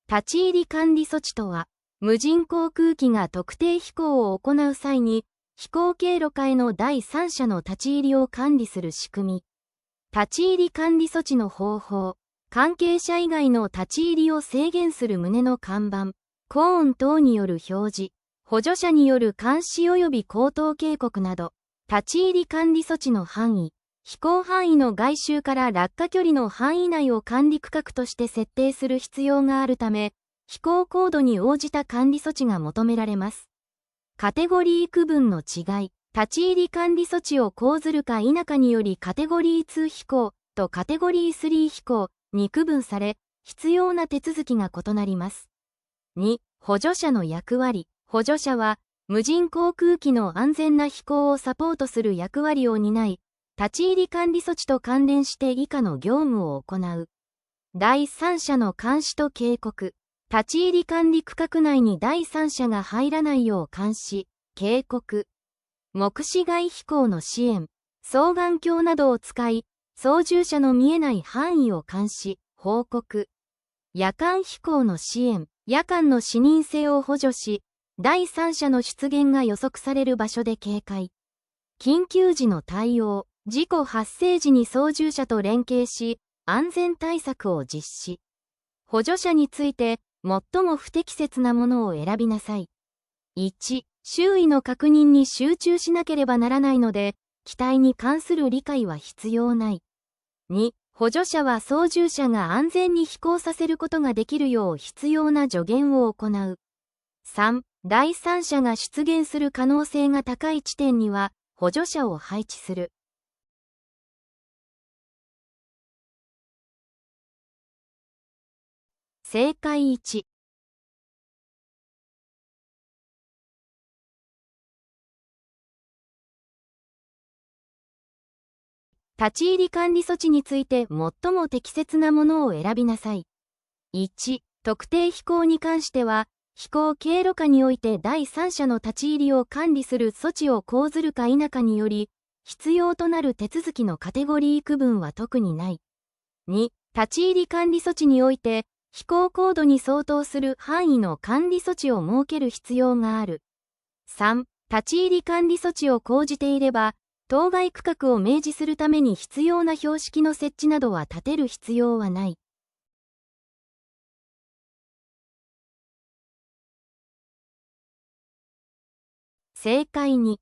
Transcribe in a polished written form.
立ち入り管理措置とは、無人航空機が特定飛行を行う際に、飛行経路下への第三者の立ち入りを管理する仕組み。立ち入り管理措置の方法、関係者以外の立ち入りを制限する旨の看板、コーン等による表示、補助者による監視及び口頭警告など、立ち入り管理措置の範囲、飛行範囲の外周から落下距離の範囲内を管理区画として設定する必要があるため、飛行高度に応じた管理措置が求められます。カテゴリー区分の違い、立ち入り管理措置を講ずるか否かによりカテゴリー2飛行とカテゴリー3飛行に区分され、必要な手続きが異なります。2、補助者の役割。補助者は、無人航空機の安全な飛行をサポートする役割を担い、立ち入り管理措置と関連して以下の業務を行う。第三者の監視と警告。立ち入り管理区画内に第三者が入らないよう監視、警告。目視外飛行の支援。双眼鏡などを使い、操縦者の見えない範囲を監視、報告。夜間飛行の支援。夜間の視認性を補助し、第三者の出現が予測される場所で警戒。緊急時の対応。事故発生時に操縦者と連携し、安全対策を実施。補助者について、最も不適切なものを選びなさい。1、周囲の確認に集中しなければならないので、機体に関する理解は必要ない。2、補助者は操縦者が安全に飛行させることができるよう必要な助言を行う。3、第三者が出現する可能性が高い地点には、補助者を配置する。正解1。立ち入り管理措置について最も適切なものを選びなさい。1、特定飛行に関しては、飛行経路下において第三者の立ち入りを管理する措置を講ずるか否かにより、必要となる手続きのカテゴリー区分は特にない。2、立ち入り管理措置において、飛行高度に相当する範囲の管理措置を設ける必要がある。3、立ち入り管理措置を講じていれば、当該区画を明示するために必要な標識の設置などは立てる必要はない。正解2。